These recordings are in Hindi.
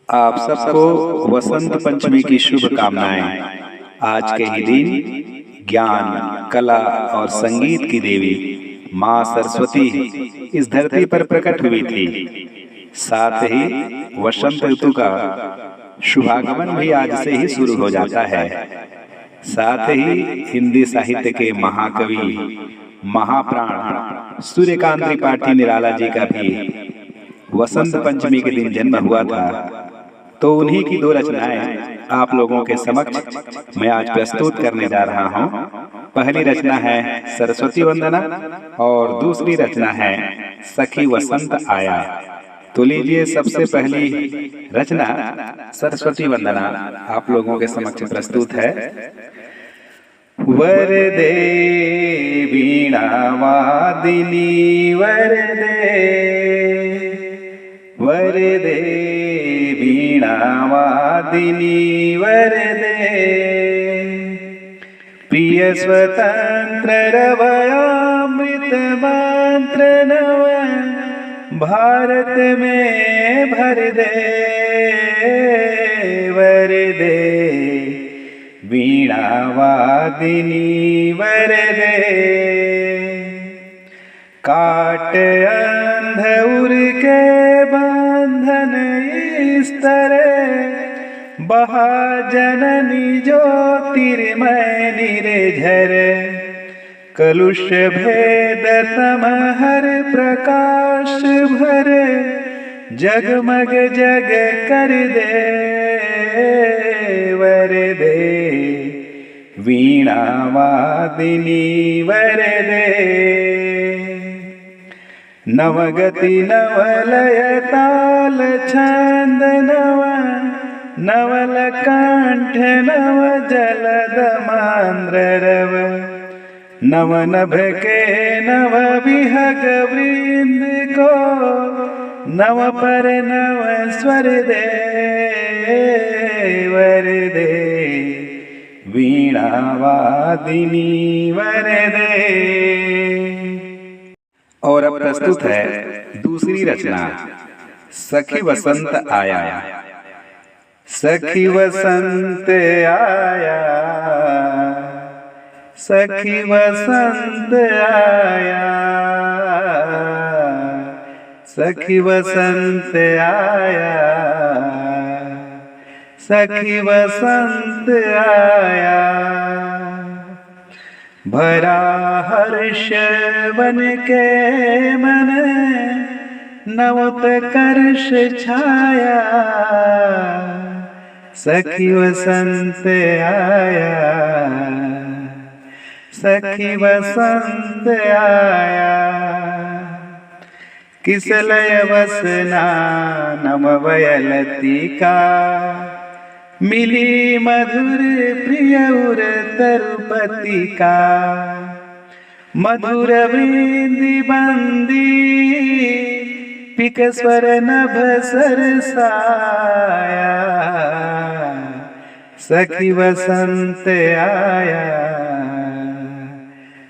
आप सबको वसंत पंचमी की शुभकामनाएं। आज के ही दिन ज्ञान, कला और संगीत की देवी माँ सरस्वती इस धरती पर प्रकट हुई थी। साथ ही वसंत ऋतु का शुभागमन भी आज से ही शुरू हो जाता है। साथ ही हिंदी साहित्य के महाकवि, महाप्राण सूर्यकांत त्रिपाठी निराला जी का भी वसंत पंचमी के दिन जन्म हुआ था। तो उन्हीं की दो रचनाएं आप लोगों के समक्ष मैं आज प्रस्तुत करने जा रहा हूं। पहली रचना है सरस्वती वंदना और दूसरी रचना है सखी वसंत आया। तो लीजिए सबसे पहली रचना सरस्वती वंदना आप लोगों के समक्ष प्रस्तुत है। वरदे वीणा वादिनी वरदे, वरदे वीणा वादिनी वरदे, प्रिय स्वतंत्र रवयामृत मंत्र नव भारत में भर दे। वरदे वीणा वादिनी वरदे, काट अंध उर के बंधन इस तरह, बहा जननी ज्योतिर्मय निर्झर, कलुष भेद तम हर प्रकाश भर, जगमग जग कर दे। वरदे वीणा वादिनी वरदे, नवगति नवलय ताल छंद नव, नवल कंठ नव जलद मांद्र रव, नव नभ के नव विहग वृंद को, नव पर नव स्वर दे। वरदे वीणा वादिनी वरदे। और अब प्रस्तुत है दूसरी रचना सखी वसंत आया। सखी वसंत आया, सखी वसंत आया, सखी वसंत आया, सखी वसंत आया, भरा हर्ष बन के मन, नवोत्कर्ष छाया, सखी वसंत आया, सखी वसंत आया, किस लय वसना नव वयलतिका, मिली मधुर प्रिय उर तरुपति का, मधुर वृंदी बंदी पिक स्वर नभ सरसाया, सखी वसंत आया,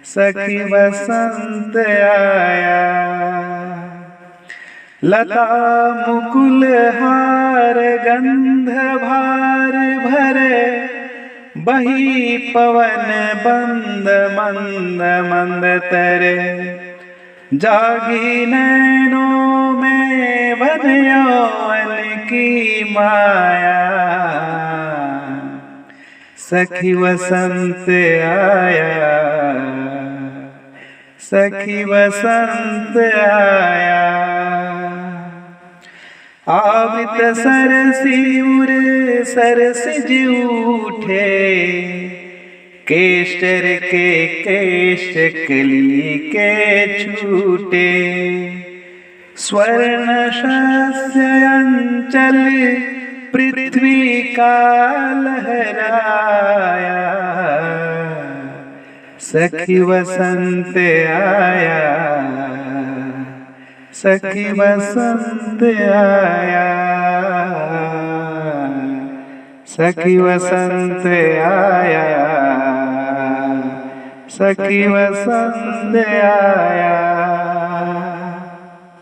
सखी वसंत आया, लता मुकुल हार गंध भार भरे, बही पवन बंद मंद मंद तरे, जागी नैनों में बन यौवन की माया, सखी वसंत आया, सखी वसंत आया, आवृत सरसी उर सरसिज उठे, केशर के केश कली के छूटे, स्वर्ण शस्य अंचल पृथ्वी का लहराया, सखी वसंत आया, सखी वसंत आया, सखी वसंत आया, सखी वसंत आया।